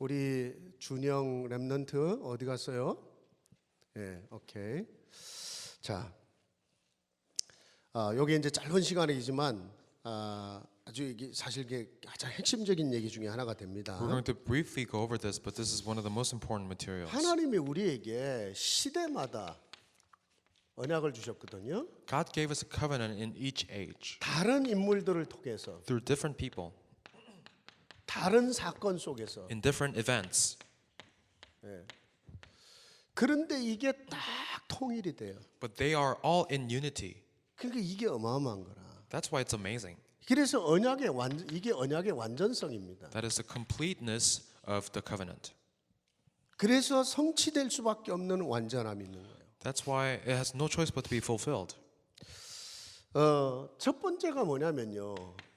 우리 준영 랩넌트 어디 갔어요? 예, 오케이. 자, 여기 이제 짧은 시간이지만 아주 이게 사실 이게 가장 핵심적인 얘기 중에 하나가 됩니다. We're going to briefly go over this, but this is one of the most important materials. 하나님이 우리에게 시대마다 언약을 주셨거든요. God gave us a covenant in each age 다른 인물들을 통해서, through different people, 다른 사건 속에서. in different events. 그런데 이게 딱 통일이 돼요. But they are all in unity. 그러니까 이게 어마어마한 거라. That's why it's amazing. 그래서 이게 언약의 완전성입니다. That is the completeness of the covenant. 그래서 성취될 수밖에 없는 완전함이 있는 거예요. That's why it has no choice but to be fulfilled. 첫 번째가 뭐냐면요.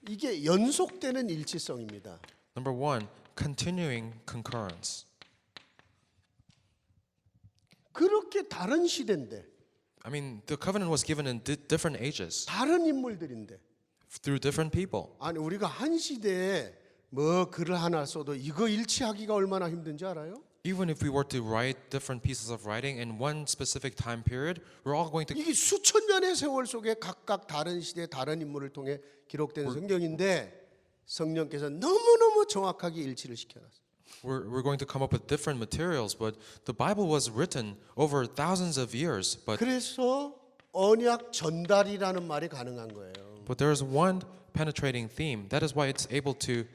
이게 연속되는 일치성입니다. Number one, continuing concurrence. 그렇게 다른 시대인데, I mean, the covenant was given in different ages 다른 인물들인데, through different people. 아니 우리가 한 시대에 뭐 글을 하나 써도 이거 일치하기가 얼마나 힘든지 알아요? Even if we were to write different pieces of writing in one specific time period, we're all going to 이게 수천 년의 세월 속에 각각 다른 시대 다른 인물을 통해 기록된 성경인데 성령께서 너무너무 정확하게 일치를 시켜놨어요. we're going to come up with different materials, but the Bible was written over thousands of years. 그래서 언약 전달이라는 말이 가능한 거예요. But there is one penetrating theme. That is why it's able to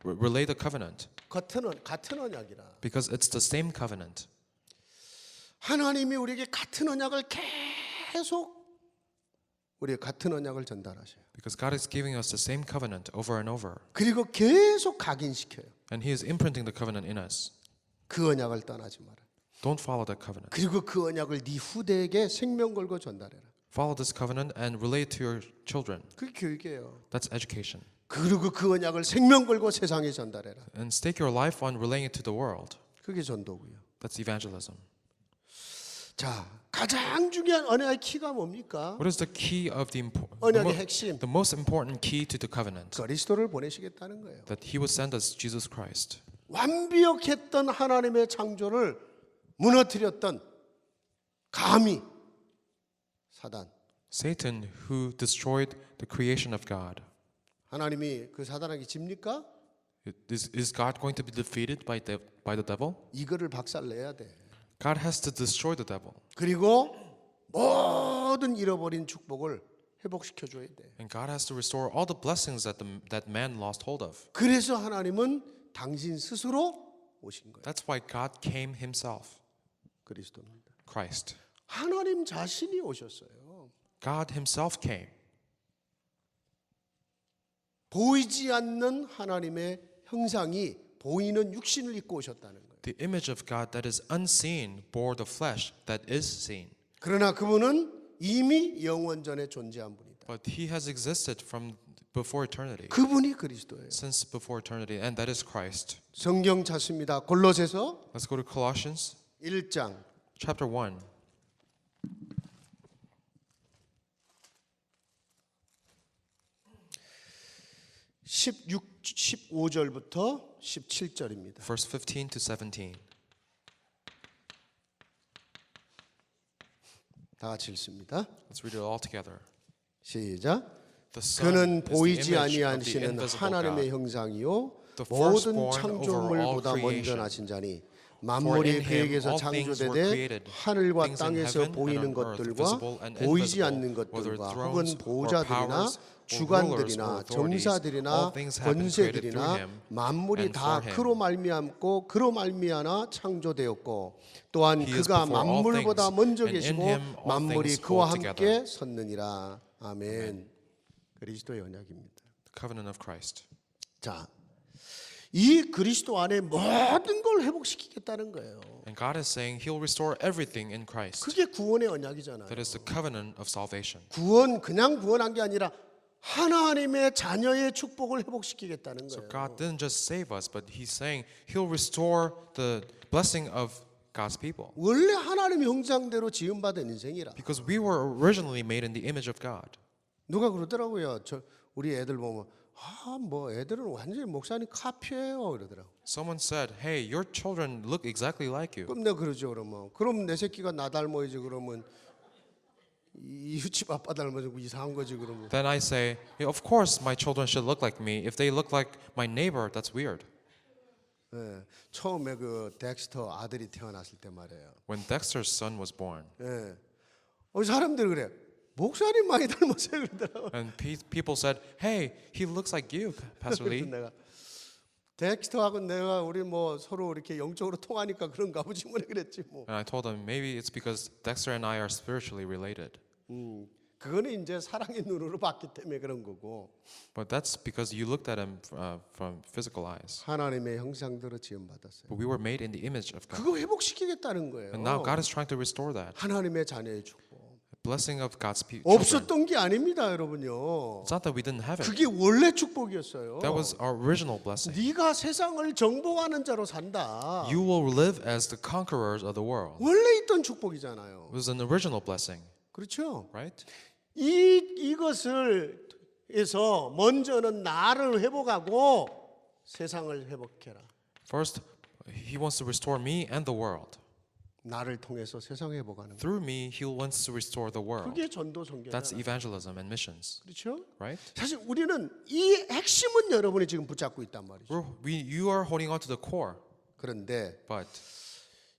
relay the covenant, 같은 언약이라. because it's the same covenant. 하나님이 우리에게 같은 언약을 계속 우리의 같은 언약을 전달하셔요. Because God is giving us the same covenant over and over. 그리고 계속 각인시켜요. And He is imprinting the covenant in us. 그 언약을 떠나지 마라. Don't follow that covenant. 그리고 그 언약을 네 후대에게 생명 걸고 전달해라. Follow this covenant and relay it to your children. 그게 교육이에요. That's education. 그리고 그 언약을 생명 걸고 세상에 전달해라. And stake your life on relaying it to the world. 그게 전도고요. That's evangelism. 자, 가장 중요한 언약의 키가 뭡니까? What is the key of 언약의 핵심. the most important key to the covenant? 그리스도를 보내시겠다는 거예요. That He would send us Jesus Christ. 완벽했던 하나님의 창조를 무너뜨렸던 감히 사단. Satan, who destroyed the creation of God. 하나님이 그 사단에게 집니까? Is God going to be defeated by the devil? 이거를 박살내야 돼. God has to destroy the devil. 그리고 모든 잃어버린 축복을 회복시켜 줘야 돼. And God has to restore all the blessings that man lost hold of. 그래서 하나님은 당신 스스로 오신 거예요. That's why God came Himself, 그리스도입니다. Christ. 하나님 자신이 오셨어요. God Himself came. 보이지 않는 하나님의 형상이 보이는 육신을 입고 오셨다는 거예요. The image of God that is unseen bore the flesh that is seen. 그러나 그분은 이미 영원 전에 존재한 분이다. But He has existed from before eternity, 그분이 그리스도예요. since before eternity, and that is Christ. 성경 찾습니다. 골로새서 Let's go to Colossians 1장 chapter 1. (16, 15절부터 17절입니다) Verse 15 to 17. 다 같이 읽습니다. Let's read it all together. 시작. The Son 그는 is the 보이지 image of the 아니하시는 invisible 하나님의 God. 형상이요 The 모든 firstborn 창조물보다 over all 먼저 creation. 나신 자니 For 만물이 in him 그에게서 all things were 창조되되 created, 하늘과 things in 땅에서 heaven and 보이는 on earth, 것들과 visible and 보이지 invisible, 않는 whether 것들과 thrones 혹은 or 보좌들이나 powers or 주관들이나 rulers or authorities, 정사들이나 all things have been created 권세들이나 through him 만물이 and 다 for him. 그로 말미암고 그로 말미암아 창조되었고 또한 He is 그가 before all 만물보다 things, 먼저 and in 계시고 him all 만물이 things 그와 hold 함께 together. 섰느니라. 아멘. 그리스도의 언약입니다. The covenant of Christ. 자, 이 그리스도 안에 모든 걸 회복시키겠다는 거예요. And God is saying He'll restore everything in Christ. 그게 구원의 언약이잖아요. That is the covenant of salvation. 그냥 구원한 게 아니라 하나님의 자녀의 축복을 회복시키겠다는 So 거예요. God didn't just save us, but He's saying He'll restore the blessing of God's people. 원래 하나님 형상대로 지음받은 인생이라. Because we were originally made in the image of God. 누가 그러더라고요. 우리 애들 보면 뭐 애들은 완전히 목사님 카피예요 그러더라고. Someone said, "Hey, your children look exactly like you." 그럼 내가 그러죠 그러면. 그럼 내 새끼가 나 닮아야지 그러면 이웃집 아빠 닮아서 이상한 거지 그러면. Then I say, "Yeah, of course my children should look like me. If they look like my neighbor, that's weird." 예, 처음에 그 덱스터 아들이 태어났을 때 말이에요. When Dexter's son was born, 예, 사람들이 그래. 목사님 많이 닮았어요 그러더라고. and people said, "Hey, he looks like you, Pastor 그래서 Lee." 내가 덱스터하고 내가 우리 뭐 서로 이렇게 영적으로 통하니까 그런가 보지 뭐 그랬지 뭐. And I told him maybe it's because Dexter and I are spiritually related. 그거는 이제 사랑의 눈으로 봤기 때문에 그런 거고 But that's because you looked at him from physical eyes. 하나님의 형상대로 지음받았어요. But we were made in the image of God. 그거 회복시키겠다는 거예요. And now God is trying to restore that. 하나님의 자녀의 축복. Blessing of God's children. 없었던 게 아닙니다, 여러분요. It's not that we didn't have it. 그게 원래 축복이었어요. That was our original blessing. 네가 세상을 정복하는 자로 산다. You will live as the conquerors of the world. 원래 있던 축복이잖아요. It was an original blessing, 그렇죠? right? 이것을 해서 먼저는 나를 회복하고 세상을 회복해라. First, He wants to restore me and the world. 나를 통해서 세상 회복하는 거. Through me, He wants to restore the world. 그게 전도 That's 선교잖아요. evangelism and missions, 그렇죠? right? 사실 우리는 이 핵심은 여러분이 지금 붙잡고 있단 말이죠. You are holding on to the core, 그런데 but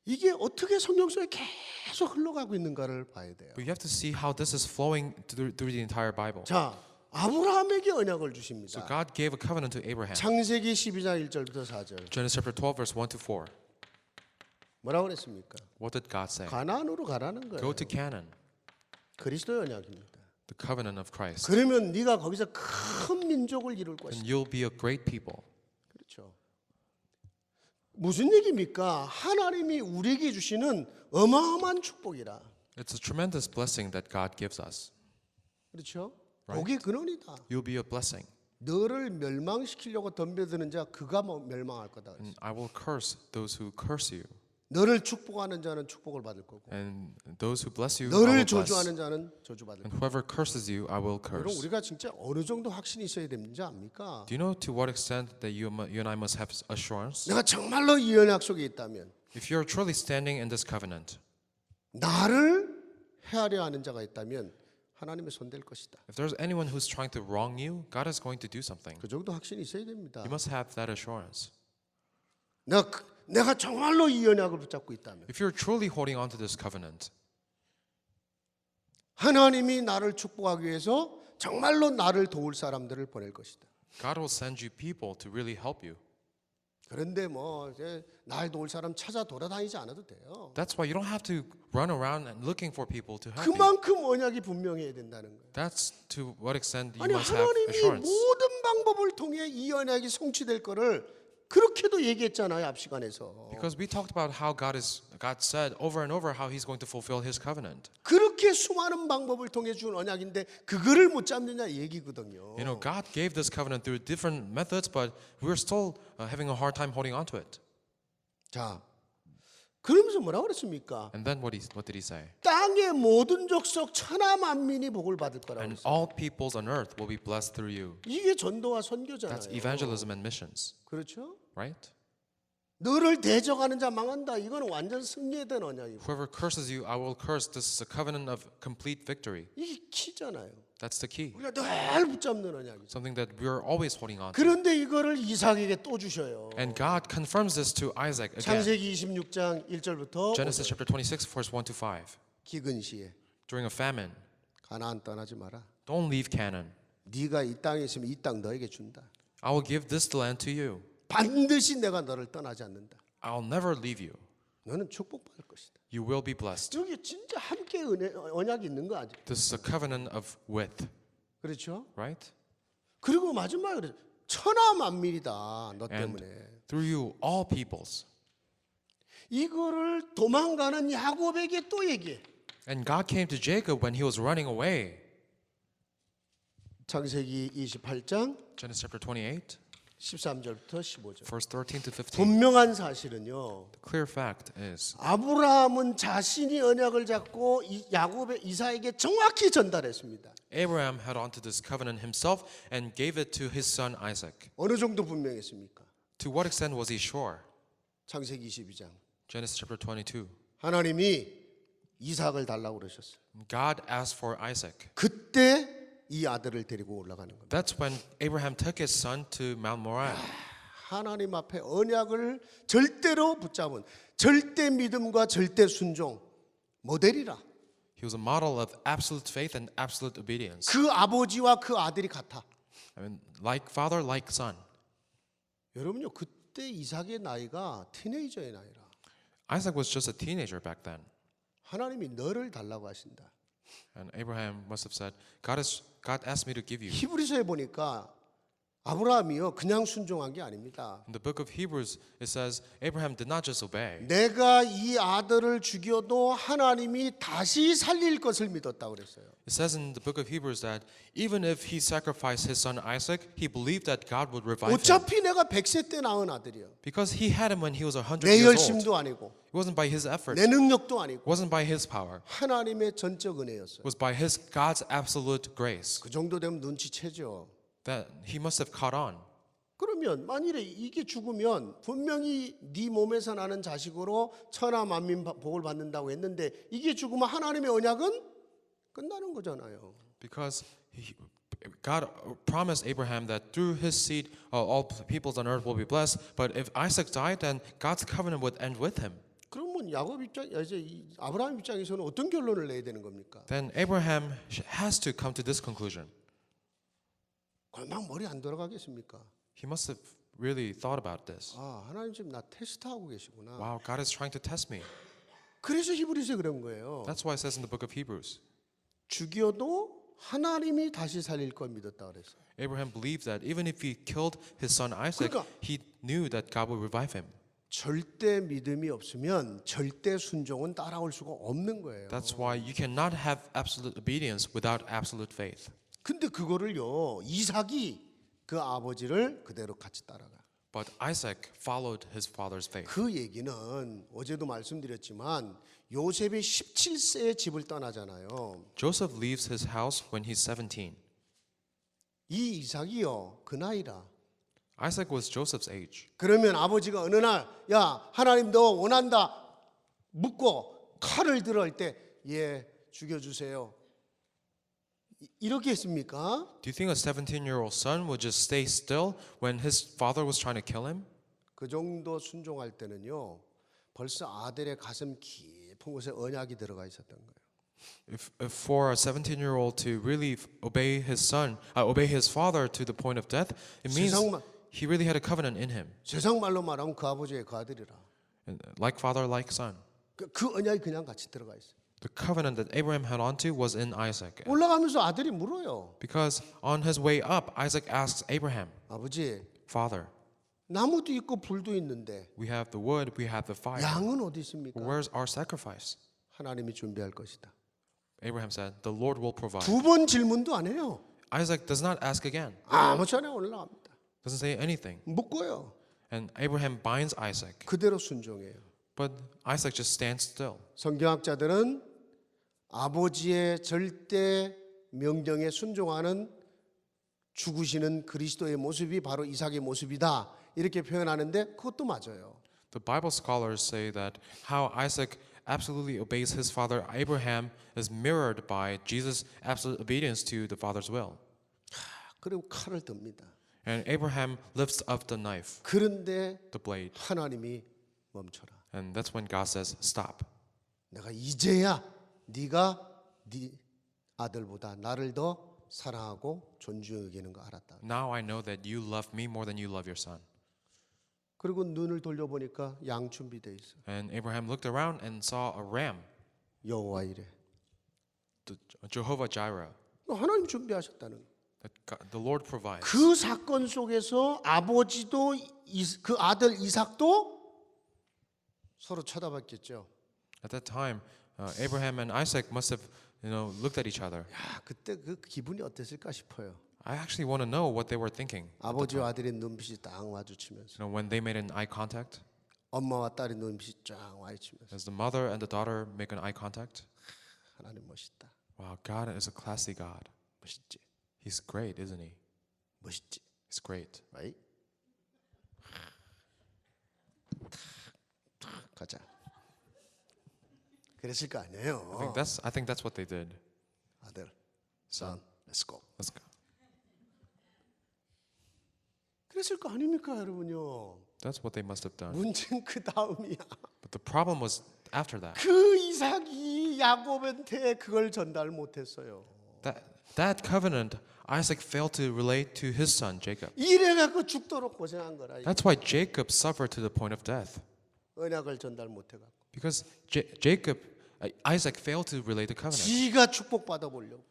이게 어떻게 성경 속에 계속 흘러가고 있는가를 봐야 돼요. you have to see how this is flowing through the entire Bible. 자, 아브라함에게 언약을 So 주십니다. God gave a covenant to Abraham. 창세기 12장 1절부터 4절. Genesis chapter 12, verse 1 to 4. 뭐라고 그랬습니까? What did God say? 가나안으로 가라는 거예요. Go to Canaan, 그리스도의 언약입니다. the covenant of Christ. 그러면 네가 거기서 큰 민족을 이룰 And 것이다. you'll be a great people. 그렇죠. 무슨 얘기입니까? 하나님이 우리에게 주시는 어마어마한 축복이라. It's a tremendous blessing that God gives us. 그렇죠? Right. 복의 근원이다. You'll be a blessing. 너를 멸망시키려고 덤벼드는 자 그가 멸망할 거다. And I will curse those who curse you. 너를 축복하는 자는 축복을 받을 거고 And those who bless you, I 너를 will bless. 저주하는 자는 저주받을 And 거고. whoever curses you, I will 그럼 curse. 우리가 진짜 어느 정도 확신이 있어야 되는지 압니까? Do you know to what extent that you and I must have assurance? 내가 정말로 이 언약 속에 있다면 If you're truly standing in this covenant, 나를 헤아려 하는 자가 있다면 하나님의 손댈 것이다. if there's anyone who's trying to wrong you, God is going to do something. 그 정도 확신이 있어야 됩니다. You must have that assurance. 내가 정말로 이 언약을 붙잡고 있다면 If you're truly holding on to this covenant, 하나님이 나를 축복하기 위해서 정말로 나를 도울 사람들을 보낼 것이다. God will send you people to really help you. 그런데 뭐 이제 날 도울 사람 찾아 돌아다니지 않아도 돼요. That's why you don't have to run around and looking for people to help you. 그만큼 언약이 분명해야 된다는 거예요. That's to what extent you 아니 must have 하나님이 assurance. 모든 방법을 통해 이 언약이 성취될 거를 그렇게도 얘기했잖아요 앞 시간에서. Because we talked about how God said over and over how He's going to fulfill His covenant. 그렇게 수많은 방법을 통해 준 언약인데 그거를 못 잡느냐 얘기거든요. You know, God gave this covenant through different methods, but we're still having a hard time holding on to it. 자, 그러면서 뭐라고 그랬습니까? And then what did He say? 땅의 모든 족속 천하 만민이 복을 받을 거라고 And 했어요. all peoples on earth will be blessed through you. 이게 전도와 선교잖아요. That's evangelism and missions, 그렇죠? right? 너를 대적하는 자 망한다. 이거는 완전 승리된 언약이고. Whoever curses you, I will curse. This is a covenant of complete victory. 이게 키잖아요. That's the key. 우리가 늘 붙잡는 언약이죠. Something that we're always holding on to. 그런데 이거를 이삭에게 또 주셔요. And God confirms this to Isaac again. 창세기 26장 1절부터 Genesis chapter 26, verse 1 to 5. 기근 시에 During a famine, 가나안 떠나지 마라. don't leave Canaan. 네가 이 땅에 있으면 이 땅 너에게 준다. I will give this land to you. 반드시 내가 너를 떠나지 않는다. I'll never leave you. 너는 축복받을 것이다. You will be blessed. 여기 진짜 함께 언약이 있는 거 아니에요? This is a covenant of with, 그렇죠? right? 그리고 마지막에 그래 천하 만민이다. 너 And 때문에. through you, all peoples. 이거를 도망가는 야곱에게 또 얘기해. And God came to Jacob when he was running away. 창세기 28장 Genesis chapter 28, 13절부터 15절. verse 13 to 15. 분명한 사실은요. The clear fact is 아브라함은 자신이 언약을 잡고 야곱의 이삭에게 정확히 전달했습니다. Abraham held on to this covenant himself and gave it to his son Isaac. 어느 정도 분명했습니까? To what extent was he sure? 창세기 22장. Genesis chapter 22. 하나님이 이삭을 달라고 그러셨어요. God asked for Isaac. 그때 이 아들을 데리고 올라가는 겁니다. That's when Abraham took his son to Mount Moriah. 하나님 앞에 언약을 절대로 붙잡은 절대 믿음과 절대 순종 모델이라. He was a model of absolute faith and absolute obedience. 그 아버지와 그 아들이 같아. I mean, like father, like son. 여러분요, 그때 이삭의 나이가 티네이저의 나이라. Isaac was just a teenager back then. 하나님이 너를 달라고 하신다. And Abraham must have said, God asked me to give you. 히브리서에 보니까 아브라함이요 그냥 순종한 게 아닙니다. In the book of Hebrews, it says Abraham did not just obey. 내가 이 아들을 죽여도 하나님이 다시 살릴 것을 믿었다고 그랬어요. It says in the book of Hebrews that even if he sacrificed his son Isaac, he believed that God would revive him. 어차피 내가 100세 때 낳은 아들이요. Because he had him when he was 100 내 years old. 열심도 아니고 It wasn't by his effort. 내 능력도 아니고 It wasn't by his power. 하나님의 전적 은혜였어요. It was by his God's absolute grace. 그 정도 되면 눈치채죠. That he must have caught on. 그러면 만일에 이게 죽으면 분명히 네 몸에서 나는 자식으로 천하 만민 복을 받는다고 했는데 이게 죽으면 하나님의 언약은 끝나는 거잖아요. Because God promised Abraham that through his seed all peoples on earth will be blessed. But if Isaac died, then God's covenant would end with him. 그러면 야곱 입장, 이제 아브라함 입장에서는 어떤 결론을 내야 되는 겁니까? Then Abraham has to come to this conclusion. 막 머리 안 돌아가겠습니까? He must have really thought about this. 아, 하나님 지금 나 테스트하고 계시구나. Wow, God is trying to test me. 그래서 히브리서에 그런 거예요. That's why it says in the book of Hebrews, 죽여도 하나님이 다시 살릴 걸 믿었다 그랬어요. Abraham believed that even if he killed his son Isaac, 그러니까 he knew that God would revive him. 절대 믿음이 없으면 절대 순종은 따라올 수가 없는 거예요. That's why you cannot have absolute obedience without absolute faith. 근데 그거를요, 이삭이 그 아버지를 그대로 같이 따라가. But Isaac followed his father's faith. 그 얘기는 어제도 말씀드렸지만 요셉이 17세에 집을 떠나잖아요. Joseph leaves his house when he's 17. 이 이삭이요, 그 나이라. Isaac was Joseph's age. 그러면 아버지가 어느 날, 야, 하나님 너 원한다 묻고 칼을 들어 할 때, 예, 죽여주세요. 이렇게 했습니까? Do you think a 17-year-old son would just stay still when his father was trying to kill him? 그 정도 순종할 때는요, 벌써 아들의 가슴 깊은 곳에 언약이 들어가 있었던 거예요. If for a 17-year-old to really obey his son, obey his father to the point of death, it means he really had a covenant in him. 세상 말로 말하면 그 아버지의 그 아들이라. Like father, like son. 그 언약이 그냥 같이 들어가 있어요. The covenant that Abraham held onto was in Isaac. 올라가면서 아들이 물어요. Because on his way up, Isaac asks Abraham, 아버지, Father, 나무도 있고 불도 있는데 we have the wood, we have the fire. 양은 어디 있습니까? Where's our sacrifice? 하나님이 준비할 것이다. Abraham said, the Lord will provide. 두 번 질문도 안 해요. Isaac does not ask again. 아무렇지않아 올라갑니다. Doesn't say anything. 묶어요. And Abraham binds Isaac. 그대로 순종해요. But Isaac just stands still. 성경학자들은 아버지의 절대 명령에 순종하는 죽으시는 그리스도의 모습이 바로 이삭의 모습이다. 이렇게 표현하는데 그것도 맞아요. The Bible scholars say that how Isaac absolutely obeys his father Abraham is mirrored by Jesus' absolute obedience to the father's will. 그리고 칼을 듭니다. And Abraham lifts up the knife, 그런데 the blade. 하나님이 멈춰라. And that's when God says, stop. 내가 이제야 네가 네 아들보다 나를 더 사랑하고 존중하는 거 알았다. Now I know that you love me more than you love your son. 그리고 눈을 돌려보니까 양 준비돼 있어. And Abraham looked around and saw a ram, 여호와 이래. Jehovah Jireh. 하나님 준비하셨다는. That God, the Lord provides. 그 사건 속에서 아버지도 그 아들 이삭도 서로 쳐다봤겠죠. At that time, Abraham and Isaac must have, looked at each other. 야, 그때 그 기분이 어땠을까 싶어요. I actually want to know what they were thinking. 아버지와 아들의 눈빛이 딱 마주치면서 When they made an eye contact, 엄마와 딸의 눈빛이 쫙 마주치면서 as the mother and the daughter make an eye contact, 하나님 멋있다. wow, God is a classy God. 멋있지. He's great, isn't he? 멋있지. He's great. Right? 가자. 그랬을 거 아니에요. I think that's what they did. 아들, son, let's go. Let's go. 그랬을 거 아닙니까, 여러분요? That's what they must have done. 문제는 그 다음이야. But the problem was after that. 그 이삭이 야곱한테 그걸 전달 못했어요. That covenant, Isaac failed to relate to his son Jacob. 이래갖고 죽도록 고생한 거라. That's why Jacob suffered to the point of death. 언약을 전달 못해갖고. Because Isaac failed to relate the covenant. 지가 축복받아 보려고.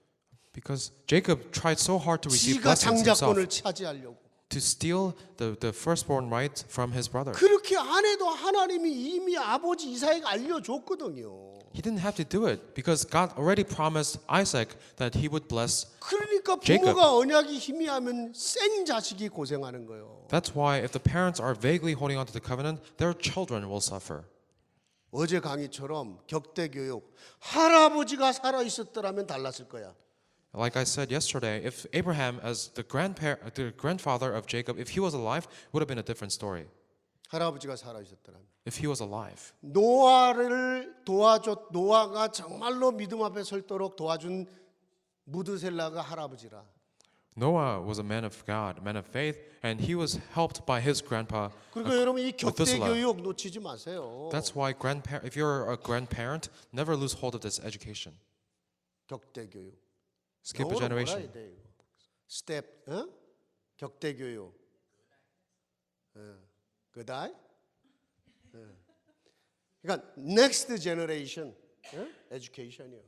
Because Jacob tried so hard to receive 지가 blessings himself, 장자권을 차지하려고. to steal the firstborn right from his brother. 그렇게 안 해도 하나님이 이미 아버지 이삭에게 알려줬거든요. He didn't have to do it because God already promised Isaac that he would bless. 그러니까 Jacob. 부모가 언약이 희미하면 센 자식이 고생하는 거예요. That's why if the parents are vaguely holding on to the covenant, their children will suffer. 어제 강의처럼 격대 교육 할아버지가 살아 있었더라면 달랐을 거야. Like I said yesterday, if Abraham, as the grandfather of Jacob, if he was alive, it would have been a different story. 할아버지가 살아 있었더라면 If he was alive. 노아가 정말로 믿음 앞에 설도록 도와준 무드셀라가 할아버지라. Noah was a man of God, a man of faith, and he was helped by his grandpa. 그러니까 여러분 이 격대 Methuselah. 교육 놓치지 마세요. That's why if you're a grandparent, never lose hold of this education. 격대 교육. Skip a 영어로 뭐라 generation. 해야 돼, 이거? 스텝, 격대 교육. 그다이? 그러니까 next generation education이요.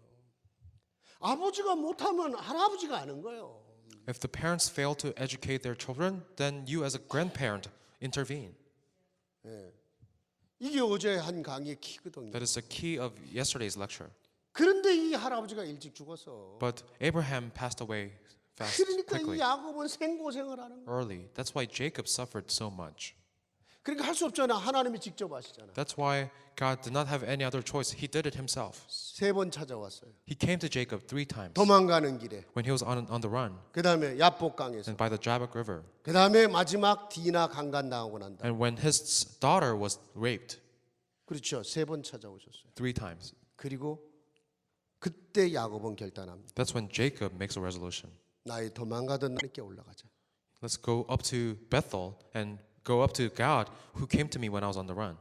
아버지가 못하면 할아버지가 아는 거예요. If the parents fail to educate their children, then you as a grandparent intervene. 이게 어제 한 강의의 키거든요. That is the key of yesterday's lecture. 그런데 이 할아버지가 일찍 죽었어. But Abraham passed away fast, 그러니까 이 quickly, 야곱은 생고생을 하는 거야. early. That's why Jacob suffered so much. 그러니까 할 수 없잖아. 하나님이 직접 하시잖아. That's why God did not have any other choice. He did it himself. 3번 찾아왔어요. He came to Jacob 3 times 도망가는 길에. when he was on the run 그다음에 야복강에서. and by the Jabbok River. 그다음에 마지막 디나 강간당하고 난다. And when his daughter was raped 그렇죠. 3번 찾아오셨어요. 3 times. 그리고 그때 야곱은 결단합니다. That's when Jacob makes a resolution. 나의 도망가던 하나님께 올라가자. Let's go up to Bethel and go up to God who came to me when I was on the run.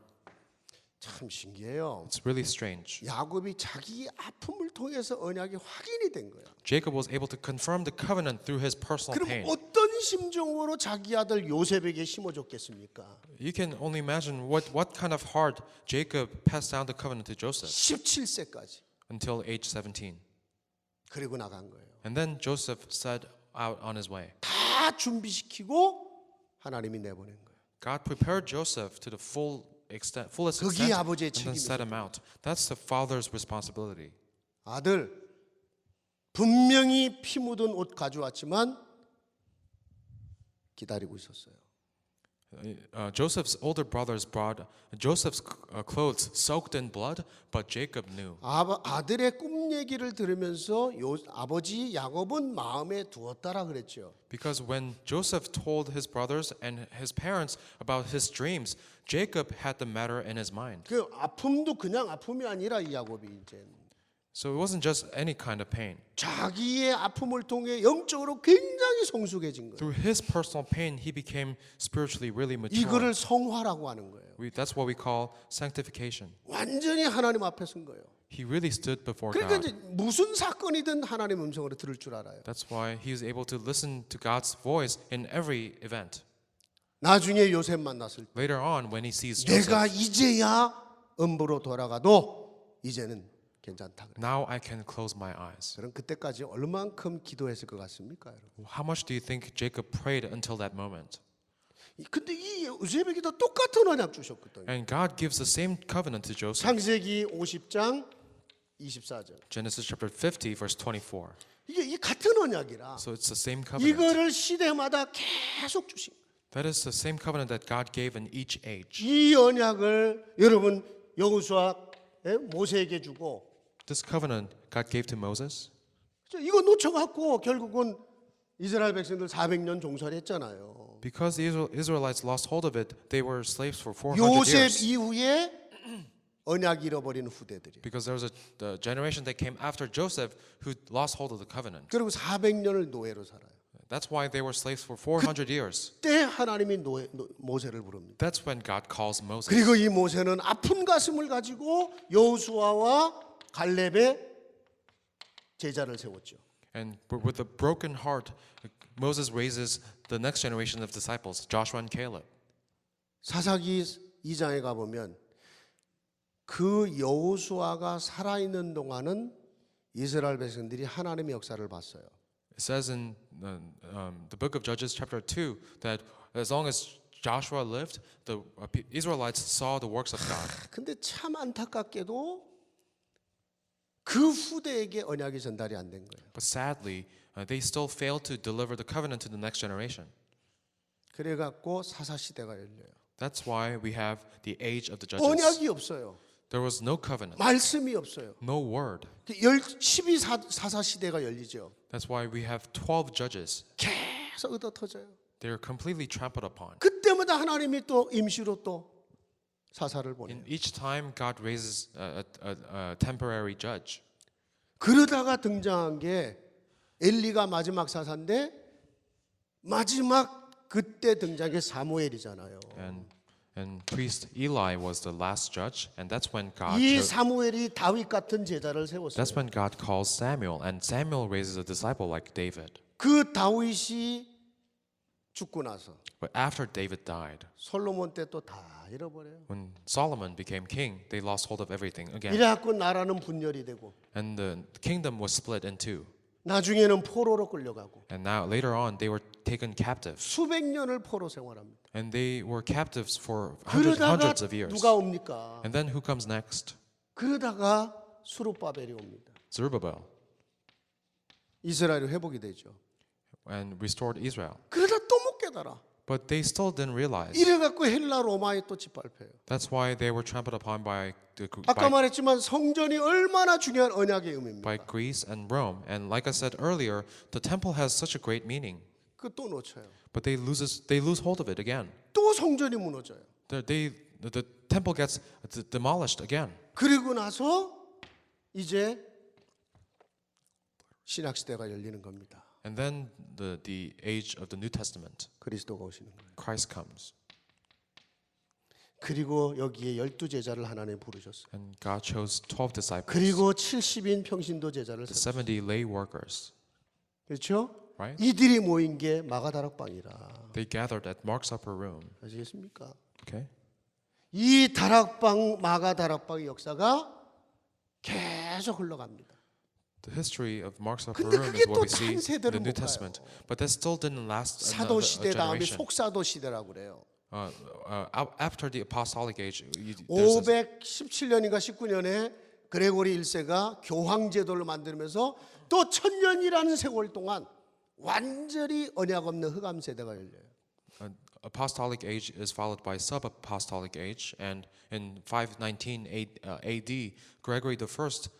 참 신기해요. It's really strange. 야곱이 자기 아픔을 통해서 언약이 확인이 된 거야. Jacob was able to confirm the covenant through his personal 그럼 pain. 어떤 심정으로 자기 아들 요셉에게 심어줬겠습니까? You can only imagine what kind of heart Jacob passed down the covenant to Joseph 17세까지. until age 17. 그리고 나간 거예요. And then Joseph set out on his way. 다 준비시키고 하나님이 내보낸 거예요. God prepared Joseph to the fullest 그게 extent 아버지의 and then 책임이죠. set him out. That's the father's responsibility. 아들 분명히 피 묻은 옷 가져왔지만 기다리고 있었어요. Joseph's older brothers brought Joseph's clothes soaked in blood, but Jacob knew. 아들의 꿈 얘기를 들으면서 아버지 야곱은 마음에 두었다라 그랬죠. Because when Joseph told his brothers and his parents about his dreams, Jacob had the matter in his mind. 그 아픔도 그냥 아픔이 아니라 이 야곱이 이제 So it wasn't just any kind of pain. 자기의 아픔을 통해 영적으로 굉장히 성숙해진 거예요. Through his personal pain, he became spiritually really mature. 이거를 성화라고 하는 거예요. That's what we call sanctification. 완전히 하나님 앞에 선 거예요. He really stood before 그러니까 God. 이제 무슨 사건이든 하나님 음성으로 들을 줄 알아요. That's why he was able to listen to God's voice in every event. 나중에 요셉 만났을 때 Later on, when he sees 내가 Joseph, 이제야 음부로 돌아가도 이제는 괜찮다. now I can close my eyes. 그럼 그때까지 얼만큼 기도했을 것 같습니까, 여러분? How much do you think Jacob prayed until that moment? 근데 이 요셉에게도 똑같은 언약 주셨거든요. And God gives the same covenant to Joseph. 창세기 50장 24절. Genesis chapter 50, verse 24. 이게 이 같은 언약이라 So it's the same covenant. 이거를 시대마다 계속 주신 거예요. That is the same covenant that God gave in each age. 이 언약을 여러분 여호수아 모세에게 주고 This covenant God gave to Moses. 이거 놓쳐갖고 결국은 이스라엘 백성들 400년 종살했잖아요. Because the Israelites lost hold of it, they were slaves for 400 요셉 years. 이후에 언약 잃어버리는 후대들이. Because there was the generation that came after Joseph who lost hold of the covenant. 그리고 400년을 노예로 살아요. That's why they were slaves for 400 years. 그때 하나님이 모세를 부릅니다. That's when God calls Moses. 그리고 이 모세는 아픈 가슴을 가지고 여호수아와 갈렙의 제자를 세웠죠. And with a broken heart, Moses raises the next generation of disciples, Joshua and Caleb. 사사기 2장에 가보면 그 여호수아가 살아있는 동안은 이스라엘 백성들이 하나님의 역사를 봤어요. It says in the book of Judges chapter 2 that as long as Joshua lived, the Israelites saw the works of God. 근데 참 안타깝게도 그 후대에게 언약이 전달이 안 된 거예요. But sadly, they still failed to deliver the covenant to the next generation. 그래갖고 사사 시대가 열려요. That's why we have the age of the judges. 언약이 없어요. There was no covenant, 말씀이 없어요. no word. 12사사 시대가 열리죠. That's why we have 12 judges. 계속 얻어터져요. They're completely trampled upon. 그때마다 하나님이 또 임시로 또 사사를 보내요. In each time, God raises a temporary judge. 그러다가 등장한 게 엘리가 마지막 사사인데 마지막 그때 등장한 게 사무엘이잖아요. And priest Eli was the last judge, and that's when God 이 chose, 사무엘이 다윗 같은 제자를 세웠어요. that's when God calls Samuel, and Samuel raises a disciple like David. 그 다윗이 죽고 나서 But after David died, 솔로몬 때 또 다 잃어버려요. when Solomon became king, they lost hold of everything again, 이래갖고 나라는 분열이 되고 and the kingdom was split in two. 나중에는 포로로 끌려가고 And now later on, they were taken captive, 수백 년을 포로 생활합니다. and they were captives for 그러다가 hundreds of years. 누가 옵니까? And then who comes next? 그러다가 수르바벨이 옵니다. Zerubbabel, 이스라엘이 회복이 되죠. and restored Israel. 그러다 또 못 깨달아. But they still didn't realize. 이래갖고 헬라 로마에 또 짓밟혀요. That's why they were trampled upon by 아까 말했지만 성전이 얼마나 중요한 언약의 의미입니다. by Greece and Rome. And like I said earlier, the temple has such a great meaning. 그 또 놓쳐요. But they lose hold of it again. 또 성전이 무너져요. The temple gets demolished again. 그리고 나서 이제 신약 시대가 열리는 겁니다. And then the age of the New Testament, 그리스도가 오시는 거예요. Christ comes. 그리고 여기에 12제자를 하나님 부르셨어요. And God chose 12 disciples, 그리고 70인 평신도 제자를 the 세웠어요. 70 lay workers. 그렇죠? Right? 이들이 모인 게 마가다락방이라. They gathered at Mark's upper room. 아시겠습니까? Okay? 이 다락방 마가다락방의 역사가 계속 흘러갑니다. The history of Mark's upper 근데 room 그게 is what 또 we see in 탄세대로 the New 못 가요. Testament. But that still didn't last 사도 a 시대 다음에 generation. 속사도 시대라고 그래요. After the apostolic age, there's 517년인가 19년에 그레고리 1세가 교황 제도를 만들면서 또 1000년이라는 세월 동안 완전히 언약 없는 흑암 세대가 열려요. apostolic age is followed by sub-apostolic age, and in 519 AD, Gregory the First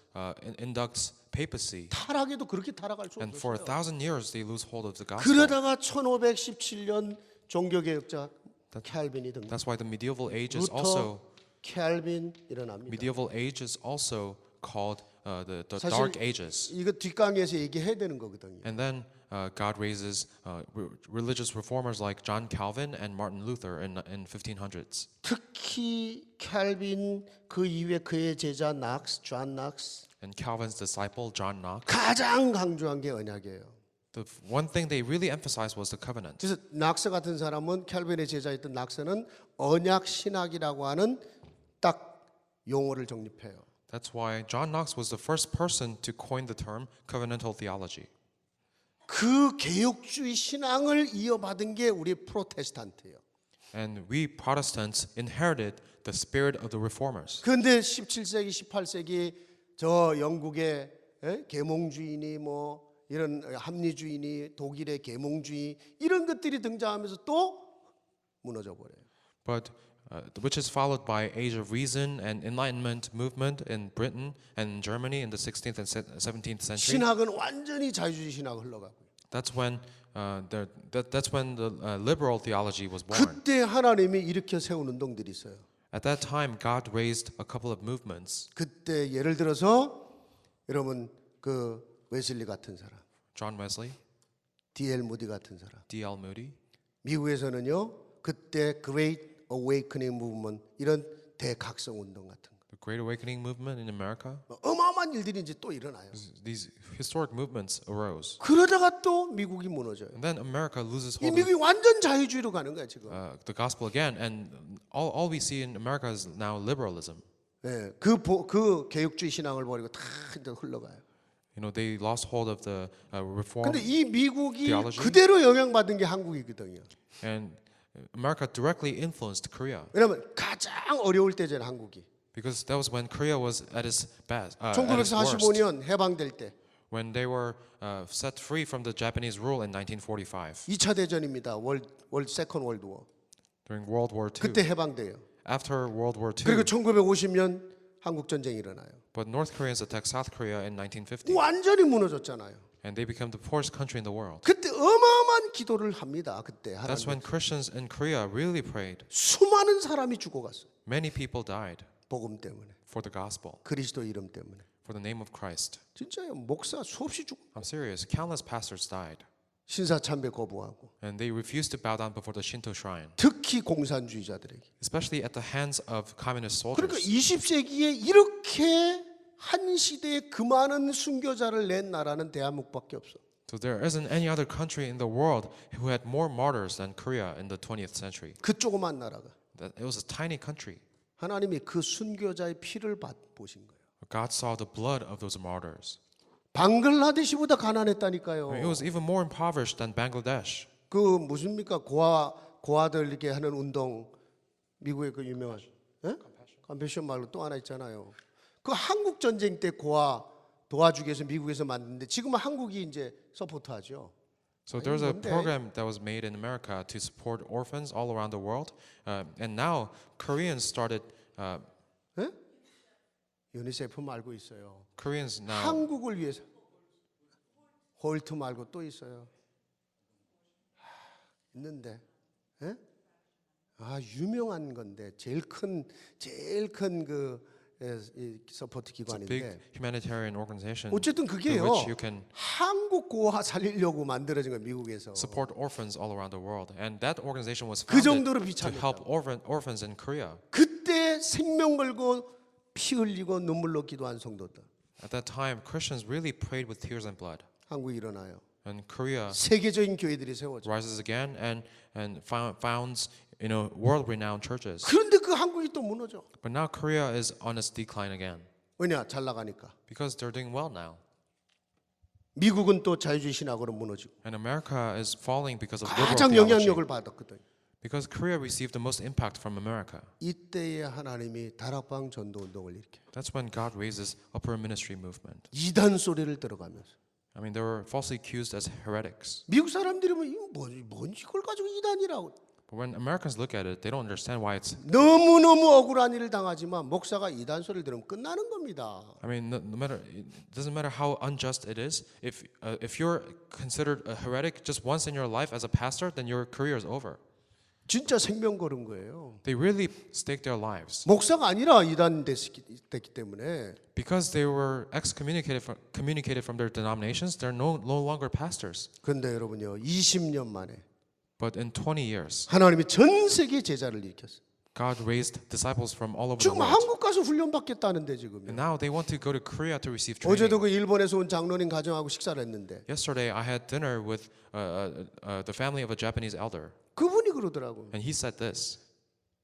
inducts papacy, 타락에도 그렇게 타락할 수 and for 없었어요. 1,000 years they lose hold of the gospel. 그러다가 1517년 종교개혁자 캘빈이 등장. That's why the medieval age is 루터, also 캘빈 일어납니다. medieval age is also called the 사실 Dark Ages. 이거 뒷강의에서 얘기해야 되는 거거든요. And then God raises religious reformers like John Calvin and Martin Luther in 1500s. 특히 캘빈 그 이후에 그의 제자 낙스, 존 낙스 And Calvin's disciple John Knox, 가장 강조한 게 언약이에요. the one thing they really emphasized was the covenant. 그래서 낙스 같은 사람은 캘빈의 제자였던 낙스는 언약 신학이라고 하는 딱 용어를 정립해요. That's why John Knox was the first person to coin the term covenantal theology. 그 개혁주의 신앙을 이어받은 게 우리 프로테스탄트예요. And we Protestants inherited the spirit of the reformers. 그런데 17세기, 18세기 저 영국의 계몽주의니 뭐 이런 합리주의니 독일의 계몽주의 이런 것들이 등장하면서 또 무너져 버려요. But which is followed by Age of Reason and Enlightenment movement in Britain and in Germany in the 16th and 17th century. 신학은 완전히 자유주의 신학 흘러가고요. That's when the liberal theology was born. 그때 하나님이 일으켜 세운 운동들이 있어요. At that time, God raised a couple of movements. 그때 예를 들어서 여러분 그 웨슬리 같은 사람, John Wesley, D.L. 무디 같은 사람. D.L. Moody. 미국에서는요 그때 Great Awakening Movement 이런 대각성 운동 같은 거 The Great Awakening movement in America. 어마어마한 일들이 이제 또 일어나요. These historic movements arose. 그러다가 또 미국이 무너져요. And then America loses 이 hold of 미국이 완전 자유주의로 가는 거야 지금. the gospel again, and all we see in America is now liberalism. 예, 그 개혁주의 신앙을 버리고 다 이제 흘러가요. You know, they lost hold of the reform, 근데 이 미국이 theology. 그대로 영향받은 게 한국이거든요. and America directly influenced Korea 왜냐면 가장 어려울 때잖아요 한국이. because that was when Korea was at its best, at its worst, 1945년 해방될 때 when they were set free from the Japanese rule in 1945 2차 대전입니다. 세컨 월드 워. during World War II. 그때 해방돼요. After World War II, 그리고 1950년 한국 전쟁이 일어나요. but North Koreans attacked South Korea in 1950, 완전히 무너졌잖아요. and they became the poorest country in the world. 그때 어마어마한 기도를 합니다. 그때 That's when 하나님. Christians in Korea really prayed. 수많은 사람이 죽어갔어요. Many people died 복음 때문에, for the gospel, 그리스도 이름 때문에. for the name of Christ. 진짜요. 목사 수없이 죽고 I'm serious. Countless pastors died, 신사 참배 거부하고 and they refused to bow down before the Shinto shrine, 특히 공산주의자들에게. especially at the hands of communist 그러니까 soldiers. 20세기에 이렇게 한 시대에 그 많은 순교자를 낸 나라는 대한민국밖에 없어. So there isn't any other country in the world who had more martyrs than Korea in the 20th century. 그 조그만 나라가 It was a tiny country. 하나님이 그 순교자의 피를 보신 거예요. God saw the blood of those martyrs. 방글라데시보다 가난했다니까요. It was even more impoverished than Bangladesh. 그 무슨입니까? 고아들 이렇게 하는 운동 미국의 그 유명한 컴패션 말로 또 하나 있잖아요. 그 한국 전쟁 때 고아 도와주기 위해서 미국에서 만드는데 지금은 한국이 이제 서포트하죠. So there's a 뭔데? program that was made in America to support orphans all around the world, and now Koreans started. 예? 유니세프 말고 있어요. Koreans now. 한국을 위해서 홀트 말고 또 있어요. 있는데, 예? 아 유명한 건데 제일 큰 그 서포트 It's a big 기관인데 humanitarian organization 어쨌든 through 그게요. which you can 한국 고아 살리려고 만들어진 거 미국에서. support orphans all around the world, and that organization was 그 founded 정도로 to 비참했다. help orphans in Korea. 그때 생명 걸고 피 흘리고 눈물로 기도한 성도들 At that time, Christians really prayed with tears and blood, 한국이 일어나요. and Korea 세계적인 교회들이 세워져. rises again and founds world-renowned churches. 그런데 그 한국이 또 무너져. But now Korea is on its decline again 왜냐? 잘 나가니까. because they're doing well now, 미국은 또 자유주의 신학으로 무너지고 and America is falling because of liberal 가장 theology. 영향력을 받았거든. Because Korea received the most impact from America. 이때에 하나님이 다락방 전도 운동을 일으켜. That's when God raises upper ministry movement. 이단 소리를 들어가면서 I mean, they were falsely accused as heretics. 미국 사람들이 뭐 이거 뭔 이걸 가지고 이단이라고. But when Americans look at it, they don't understand why it's. 너무너무 억울한 일을 당하지만 목사가 이단 소리를 들으면 끝나는 겁니다. I mean, no matter, it doesn't matter how unjust it is. If you're considered a heretic just once in your life as a pastor, then your career is over. 진짜 생명 걸은 거예요. They really staked their lives 목사가 아니라 이단 됐기 때문에 because they were communicated from their denominations. They're no longer pastors. 그런데 여러분요 20년 만에 But in 20 years, 하나님이 전 세계 제자를 일으켰어요. God raised disciples from all over the 지금 world. 한국 가서 훈련 받겠다는데 지금. And now they want to go to Korea to receive training. 어제도 그 일본에서 온 장로님 가정하고 식사를 했는데 Yesterday, I had dinner with the family of a Japanese elder, 그분이 그러더라고. and he said this.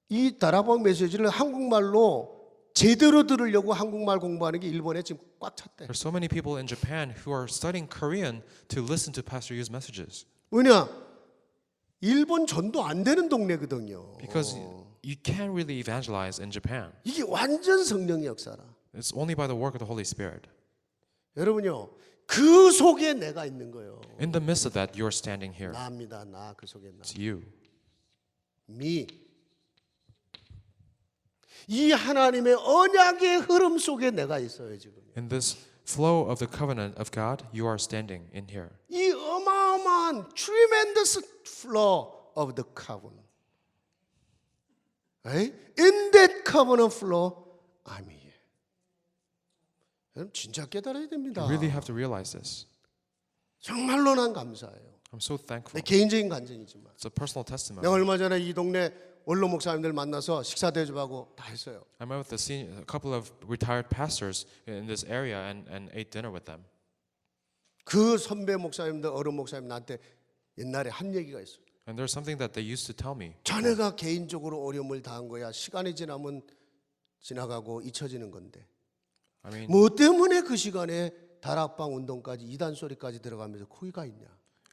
이 다락방 메시지를 한국말로 제대로 들으려고 한국말 공부하는 게 일본에 지금 꽉 찼대. There's so many people in Japan who are studying Korean to listen to Pastor Yu's messages 왜냐? 일본 전도 안 되는 동네거든요. because you can't really evangelize in Japan. 이게 완전 성령의 역사라. It's only by the work of the Holy Spirit. 여러분요. 그 속에 내가 있는 거예요. In the midst of that, you're standing here. 나입니다. 나 그 속에 나. It's you. 미. 이 하나님의 언약의 흐름 속에 내가 있어요 지금. In this flow of the covenant of God, you are standing in here. 이 어마어마한 tremendous flow of the covenant. Right? In that covenant flow, I'm here. 여러분 진짜 깨달아야 됩니다. You really have to realize this. 정말로 난 감사해요. I'm so thankful. 내 개인적인 간증이지만 It's a personal testimony. 내가 얼마 전에 이 동네 원로 목사님들 만나서 식사 대접하고 다 했어요. I met with a couple of retired pastors in this area and ate dinner with them. 그 선배 목사님들 어른 목사님 나한테 옛날에 한 얘기가 있어요. And there's something that they used to tell me. 자네가 개인적으로 어려움을 당한 거야. 시간이 지나면 지나가고 잊혀지는 건데. I mean, 뭐 때문에 그 시간에 다락방 운동까지 이단 소리까지 들어가면서 코이가 있냐?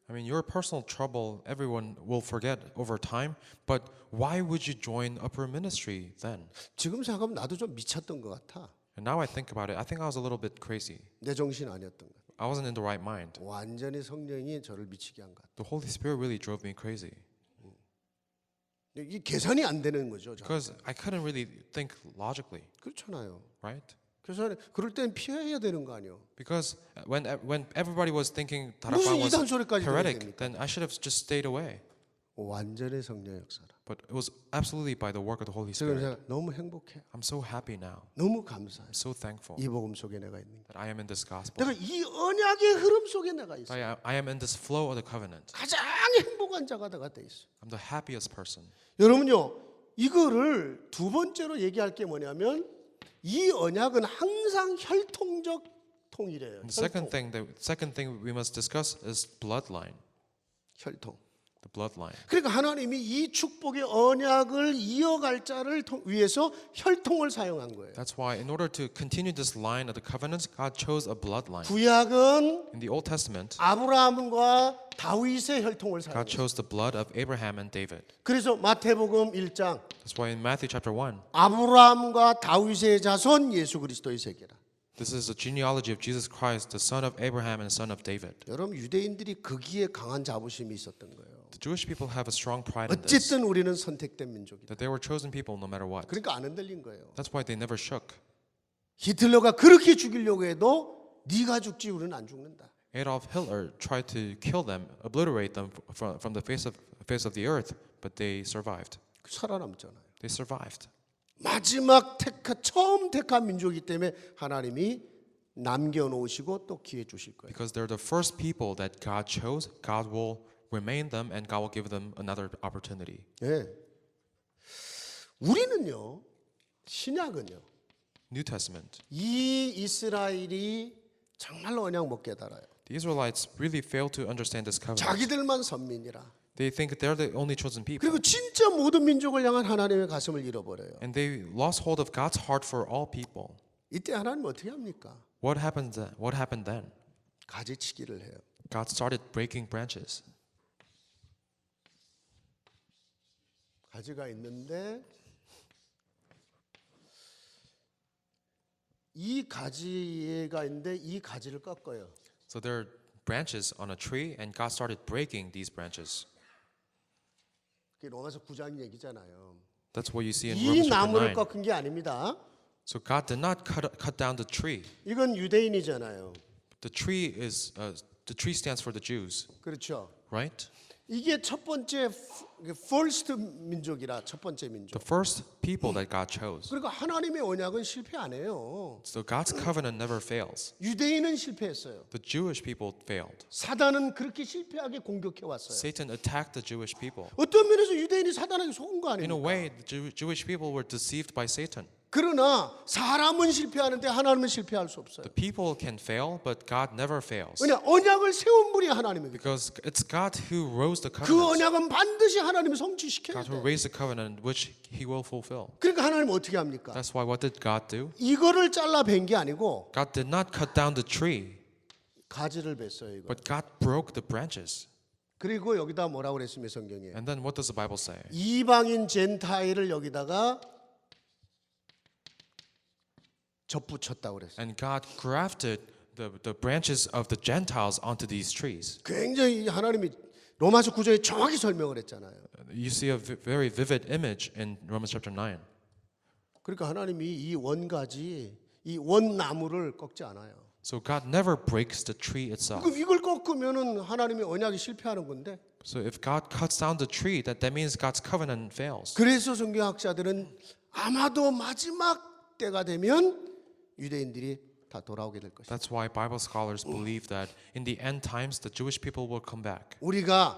I mean, your personal trouble, everyone will forget over time. But why would you join upper ministry then? 지금 생각하면 나도 좀 미쳤던 것 같아. And now I think about it, I think I was a little bit crazy. 내 정신 아니었던 것 같아. I wasn't in the right mind. 완전히 성령이 저를 미치게 한 것 같아. The Holy Spirit really drove me crazy 이 계산이 안 되는 거죠. 저한테. because I couldn't really think logically, 그렇잖아요. right? 그래서 그럴 땐 피해야 되는 거 아니에요? Because when everybody was thinking 무슨 Darakban was 이단 소리까지 들어야 heretic, 됩니까? then I should have just stayed away. 완전히 성령 역사라. But it was absolutely by the work of the Holy 지금 Spirit. 제가 너무 행복해. I'm so happy now. 너무 감사해. I'm so thankful 이 복음 속에 내가 있는 거. that I am in this gospel. 내가 이 언약의 흐름 속에 내가 있어. I am in this flow of the covenant. 가장 행복한 자가 내가 돼 있어. I'm the happiest person. 여러분요, 이거를 두 번째로 얘기할 게 뭐냐면 이 언약은 항상 혈통적 통일이에요. And the second thing we must discuss is bloodline. 혈통. The bloodline. 그러니까 하나님이 이 축복의 언약을 이어갈 자를 위해서 혈통을 사용한 거예요. That's why, in order to continue this line of the covenant, God chose a bloodline. 구약은 In the Old Testament, 아브라함과 다윗의 혈통을 God 사용해요. chose the blood of Abraham and David. 그래서 마태복음 1장 That's why in Matthew chapter 1, 아브라함과 다윗의 자손 예수 그리스도의 세계라. this is the genealogy of Jesus Christ, the son of Abraham and son of David. 여러분 유대인들이 거기에 강한 자부심이 있었던 거예요. The Jewish people have a strong pride in this, 어쨌든 우리는 선택된 민족이다. that they were chosen people no matter what. 그러니까 안 흔들린 거예요. That's why they never shook. 히틀러가 그렇게 죽이려고 해도 네가 죽지 우리는 안 죽는다. Adolf Hitler tried to kill them, obliterate them from the face of the earth, but they survived. 살아남잖아요. They survived. 마지막 처음 택한 민족이기 때문에 하나님이 남겨놓으시고 또 기회 주실 거예요. Because they're the first people that God chose, God will remain them and God will give them another opportunity. 네. 우리는요, 신약은요, New Testament, 이 이스라엘이 정말로 언약 못 깨달아요. the Israelites really fail to understand this covenant. 자기들만 선민이라. They think they're the only chosen people. 그리고 진짜 모든 민족을 향한 하나님의 가슴을 잃어버려요. And they lost hold of God's heart for all people. 이때 하나님 어떻게 합니까? What happened then? 가지치기를 해요. God started breaking branches. 가지가 있는데 이 가지가 있는데 이 가지를 꺾어요. So there are branches on a tree and God started breaking these branches. 그게 로마서 9장 얘기잖아요. That's what you see in 이 Romans chapter 나무를 9. 꺾은 게 아닙니다. So God did not cut down the tree. 이건 유대인이잖아요. The tree stands for the Jews, 그렇죠. right? 이게 첫 번째 first 민족이라 첫 번째 민족. The first people that God chose. 그러니까 하나님의 언약은 실패 안 해요. So God's covenant never fails. 유대인은 실패했어요. The Jewish people failed. 사단은 그렇게 실패하게 공격해 왔어요. Satan attacked the Jewish people. 어떤 면에서 유대인이 사단에게 속은 거 In a 아닙니까? way, the Jewish people were deceived by Satan. 그러나 사람은 실패하는데 하나님은 실패할 수 없어요. The people can fail, but God never fails. 왜냐 언약을 세운 분이 하나님이거든요. Because it's God who rose the 그 covenant. 언약은 반드시 하나님이 성취시켜야 God who 돼. raised the covenant which He will fulfill. 그러니까 하나님 어떻게 합니까? That's why what did God do? 이거를 잘라 벤 게 아니고 God did not cut down the tree, 가지를 뱄어요. 이거. but God broke the branches. 그리고 여기다 뭐라고 그랬으면 성경에 And then what does the Bible say? 이방인 젠타일을 여기다가 접붙였다고 그랬어요. And God grafted the branches of the Gentiles onto these trees. 굉장히 하나님이 로마서 9장에 정확히 설명을 했잖아요. You see a very vivid image in Romans chapter 9. 그러니까 하나님이 이 원가지, 이 원나무를 꺾지 않아요. So God never breaks the tree itself. 그럼 이걸 꺾으면은 하나님의 언약이 실패하는 건데. So if God cuts down the tree, that means God's covenant fails. 그래서 성경학자들은 아마도 마지막 때가 되면 유대인들이 다 돌아오게 될 것이다. That's why Bible scholars believe that in the end times, the Jewish people will come back. 우리가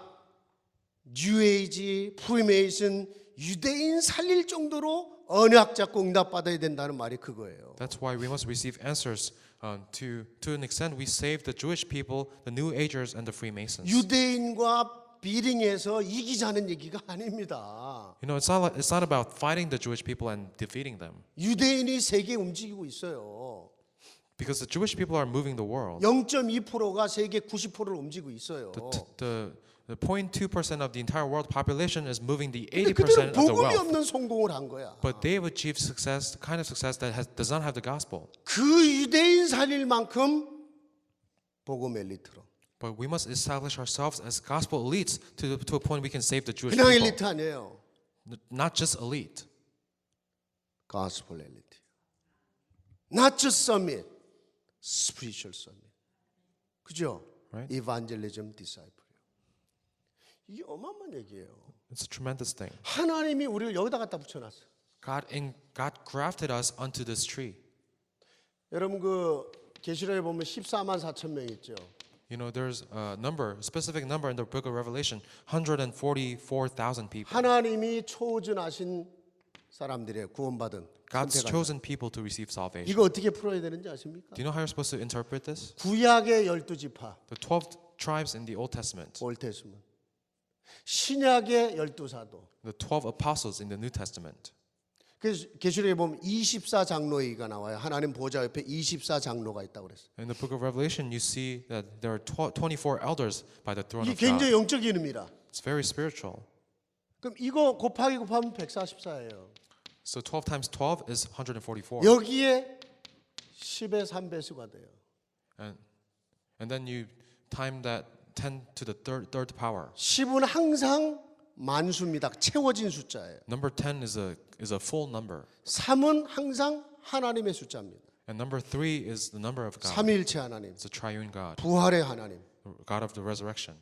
뉴에이지, 프리메이슨, 유대인 살릴 정도로 언약 잡고 응답받아야 된다는 말이 그거예요. That's why we must receive answers. To an extent, we save the Jewish people, the New Agers, and the Freemasons. 유대인과 비링해서 이기자는 얘기가 아닙니다. You know, it's not about fighting the Jewish people and defeating them, 유대인이 세계 움직이고 있어요. because the Jewish people are moving the world. 0.2%가 세계 90%를 움직이고 있어요. The 0.2% of the entire world population is moving the 근데 그들은 80% of the 복음이 wealth. 없는 성공을 한 거야. But they've achieved success, the kind of success that does not have the gospel. 그 유대인 살릴 만큼 복음 엘리트로. But we must establish ourselves as gospel elites to a point we can save the Jewish 그냥 people. 엘리트 아니에요. Not just elite. gospel elite. Not just summit, spiritual summit. 그죠? Right. evangelism disciple. 이게 어마어마한 얘기예요. It's a tremendous thing. 하나님이 우리를 여기다 갖다 붙여놨어. God grafted us onto this tree. 여러분 그 계시록에 보면 14만 4천 명 있죠. You know, there's a specific number in the book of Revelation, 144,000 people. 하나님이 초전하신 사람들이에요. 구원받은 God's 선택한 chosen people to receive salvation. 이거 어떻게 풀어야 되는지 아십니까? Do you know how you're supposed to interpret this? 구약의 12지파, The 12 tribes in the Old Testament, 올테스먼. 신약의 12사도. the 12 apostles in the New Testament. 그래서 계시록에 보면 24장로회가 나와요. 하나님 보좌 옆에 24장로가 있다고 그랬어요. In the book of Revelation, you see that there are 24 elders by the throne 이게 of God. 굉장히 영적인 의미입니다. It's very spiritual. 그럼 이거 곱하면 144예요. So 12 times 12 is 144. 여기에 10의 3배수가 돼요. And then you time that 10 to the third power. 10은 항상 만수입니다. 채워진 숫자예요. Number 10 is a full number. 3은 항상 하나님의 숫자입니다. And number 3 is the number of God. 삼위일체 하나님, It's a triune God, 부활의 하나님. God of the resurrection.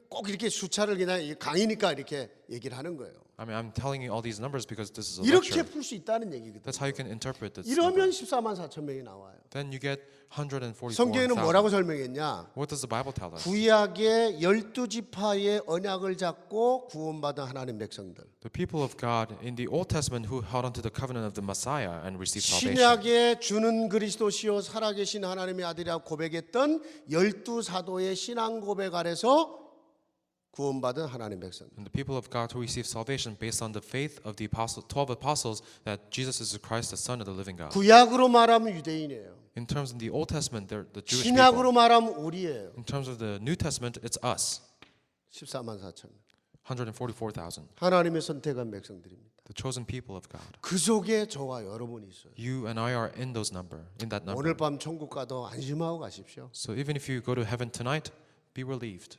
꼭 이렇게 숫자를 그냥 강의니까 이렇게 얘기를 하는 거예요. I mean, I'm telling you all these numbers because this is a 이렇게 lecture. 풀 수 있다는 얘기거든요. That's how you can interpret this. 이러면 number. 14만 4천 명이 나와요. Then you get 144,000. 성경에는 뭐라고 설명했냐? What does the Bible tell us? 구약의 12지파의 언약을 잡고 구원받은 하나님 백성들. The people of God in the Old Testament who held onto the covenant of the Messiah and received salvation. 신약의 주는 그리스도시요 살아계신 하나님의 아들이라고 고백했던 12사도의 신앙 고백 아래서 구원받은 하나님 백성. And the people of God who received salvation based on the faith of the 12 apostles that Jesus is the Christ, the Son of the living God. 구약으로 말하면 유대인이에요. In terms of the Old Testament, they're the Jewish 신약으로 people. 말하면 우리예요. In terms of the New Testament, it's us, 14만 4천. 144,000, 하나님의 선택한 백성들입니다. the chosen people of God. 그 속에 저와 여러분이 있어요. You and I are in that number. 오늘 밤 천국 가도 안심하고 가십시오. So even if you go to heaven tonight, be relieved.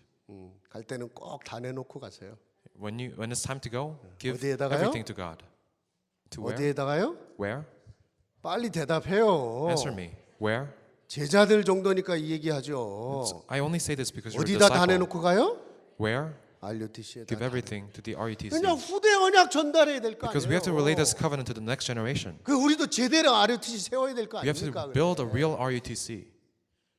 갈 때는 꼭 다 내놓고 가세요. When it's time to go, give 어디에다가요? everything to God. To where? 어디에다가요? Where? 빨리 대답해요. Answer me. Where? 제자들 정도니까 이 얘기하죠. I only say this because you're a 어디다 다 disciple. 내놓고 가요? Where? RUTC에다. Give everything to the RUTC. 그냥 후대 언약 전달해야 될 거 Because we have to relay 아니에요. this covenant to the next generation. 그 우리도 제대로 RUTC 세워야 될 거 We have to 아닙니까? build a real RUTC.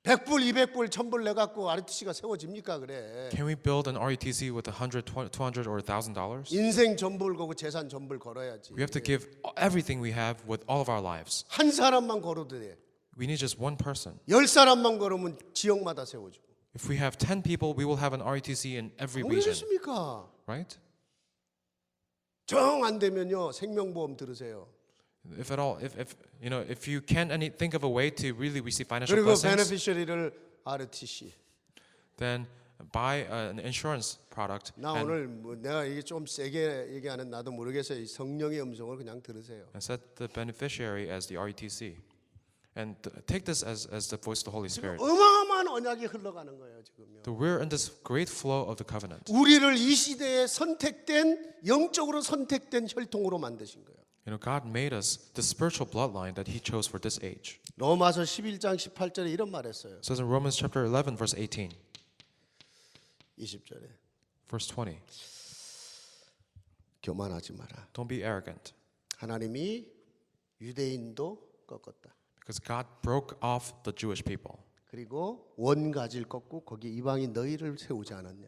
100불, 200불, 1000불 내 갖고 RUTC가 세워집니까 그래? Can we build an RUTC with $100, $200, or $1,000? 인생 전부를 걸고 재산 전부를 걸어야지. We have to give everything we have with all of our lives. 한 사람만 걸어도 돼. We need just one person. 10사람만 걸으면 지역마다 세워주고. If we have 10 people, we will have an RUTC in every 안 region, 그렇습니까? right? 정 안 되면요 생명보험 들으세요. If at all, if you can't think of a way to really receive financial 그리고 blessings, 베네피셔리를 RTC. then buy an insurance product 나 and, 오늘 뭐 내가 이게 좀 세게 얘기하는 나도 모르겠어요. 이 성령의 음성을 그냥 들으세요. and set the beneficiary as the RUTC. And take this as the voice of the Holy Spirit. 어마어마한 언약이 흘러가는 거예요, 지금요. So we're in this great flow of the covenant. 우리를 이 시대에 선택된 영적으로 선택된 혈통으로 만드신 거예요. You know, God made us the spiritual bloodline that He chose for this age. 로마서 11장 18절에 이런 말했어요. It says in Romans chapter 11, verse 18, 20절에 verse 20, 교만하지 마라. don't be arrogant, 하나님이 유대인도 꺾었다. because God broke off the Jewish people. 그리고 원가지를 꺾고 거기 이방인 너희를 세우지 않았냐.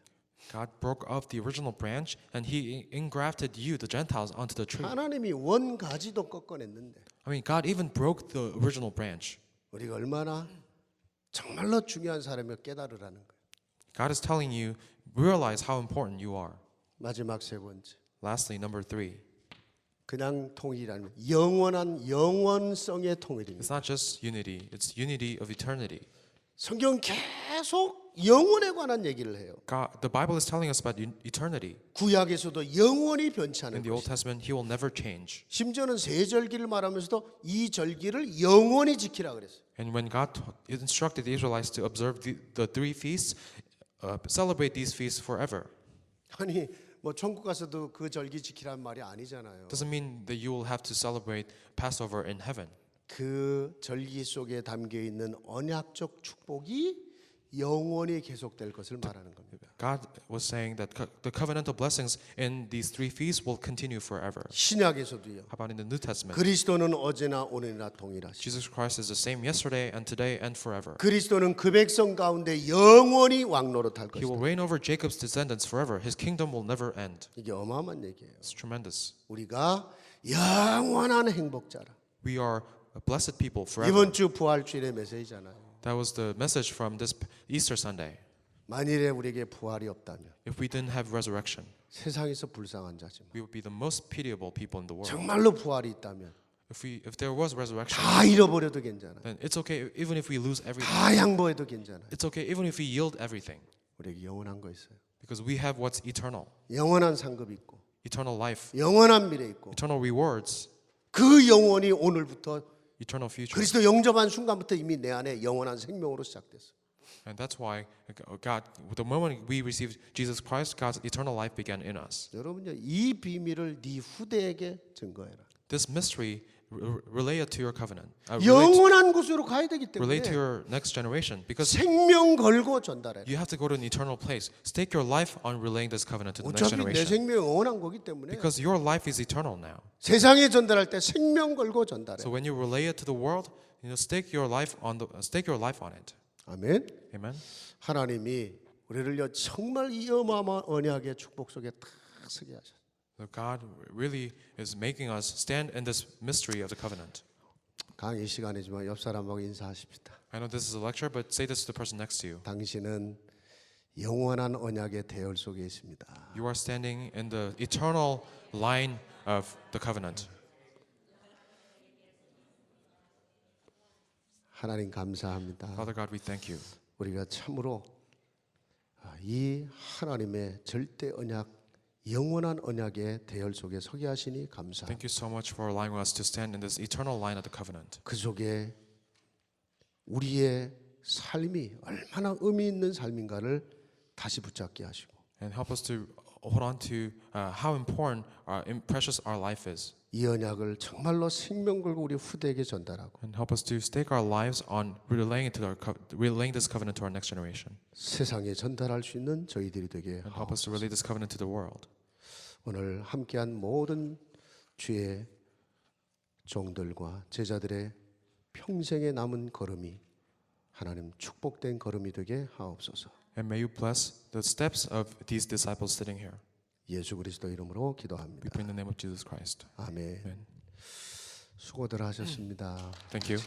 God broke off the original branch and He engrafted you, the Gentiles, onto the tree. 하나님이 원가지도 꺾어냈는데 I mean, God even broke the original branch. 우리가 얼마나 정말로 중요한 사람을 깨달으라는 거예요. God is telling you, realize how important you are. 마지막 세 번째, Lastly, number 3, 그냥 통일이라는 영원한 영원성의 통일입니다. it's not just unity, it's unity of eternity. 성경 계속 영원에 관한 얘기를 해요. God, the Bible is telling us about eternity. 구약에서도 영원히 변치 않은 In the Old 것이다. Testament, He will never change. 심지어는 세 절기를 말하면서도 이 절기를 영원히 지키라 그랬어요. And when God instructed the Israelites to observe the three feasts, celebrate these feasts forever. 아니 뭐 천국 가서도 그 절기 지키라는 말이 아니잖아요. Doesn't mean that you will have to celebrate Passover in heaven. 그 절기 속에 담겨 있는 언약적 축복이 영원히 계속될 것을 말하는 겁니다. God was saying that the covenantal blessings in these three feasts will continue forever. 신약에서도요. How about in the New Testament? 그리스도는 어제나 오늘이나 동일하시고 Jesus Christ is the same yesterday and today and forever. 그리스도는 그 백성 가운데 영원히 왕노릇할 He will 것이다. reign over Jacob's descendants forever. His kingdom will never end. 이게 어마어마한 얘기예요. It's tremendous. 우리가 영원한 행복자라. We are a blessed people forever. 이번 주 부활주일의 메시지잖아요. That was the message from this Easter Sunday. 만일에 우리에게 부활이 없다면 If we didn't have resurrection, 세상에서 불쌍한 자지만 we would be the most pitiable people in the world. 정말로 부활이 있다면 If there was resurrection, 다 잃어버려도 괜찮아. then it's okay even if we lose everything. 다 양보해도 괜찮아. It's okay even if we yield everything, 우리에게 영원한 거 있어요. because we have what's eternal, 영원한 상급 있고 eternal life, 영원한 미래 있고 eternal rewards, 그 영혼이 오늘부터 eternal future. 그리스도 영접한 순간부터 이미 내 안에 영원한 생명으로 시작됐어. And that's why God, the moment we received Jesus Christ, God's eternal life began in us. 여러분요, 이 비밀을 네 후대에게 증거해라. This mystery relay it to your covenant. 영원한 곳으로 가야 되기 Relate to 때문에 your next generation, because 생명 걸고 전달해. you have to go to an eternal place. Stake your life on relaying this covenant to the next 어차피 내 generation. 생명이 영원한 거기 때문에 Because your life is eternal now. 세상에 전달할 때 생명 걸고 전달해. So when you relay it to the world, stake your life on it. 아멘. Amen. 하나님이 우리를요 정말 이 어마어마한 언약의 축복 속에 탁 서게 하셨어요. So God really is making us stand in this mystery of the covenant. 강의 시간이지만 옆 사람하고 인사하십시다. I know this is a lecture, but say this to the person next to you. 당신은 영원한 언약의 대열 속에 있습니다. You are standing in the eternal line of the covenant. 하나님 감사합니다. Father God, we thank you. 우리가 참으로 이 하나님의 절대 언약, 영원한 언약의 대열 속에 서게 하시니 감사합니다. Thank you so much for allowing us to stand in this eternal line of the covenant. 그 속에 우리의 삶이 얼마나 의미 있는 삶인가를 다시 붙잡게 하시고 And help us to hold on to how important, precious our life is. 이 언약을 정말로 생명 걸고 우리 후대에게 전달하고 And help us to stake our lives on relaying this covenant to our next generation. 세상에 전달할 수 있는 저희들이 되게 And help us to relay this covenant to the world. 오늘 함께한 모든 주의 종들과 제자들의 평생에 남은 걸음이 하나님 축복된 걸음이 되게 하옵소서. And may you bless the steps of these disciples sitting here. 예수 그리스도 이름으로 We 기도합니다. pray in the name of Jesus Christ. 아멘. Amen. 수고들 하셨습니다. Thank you.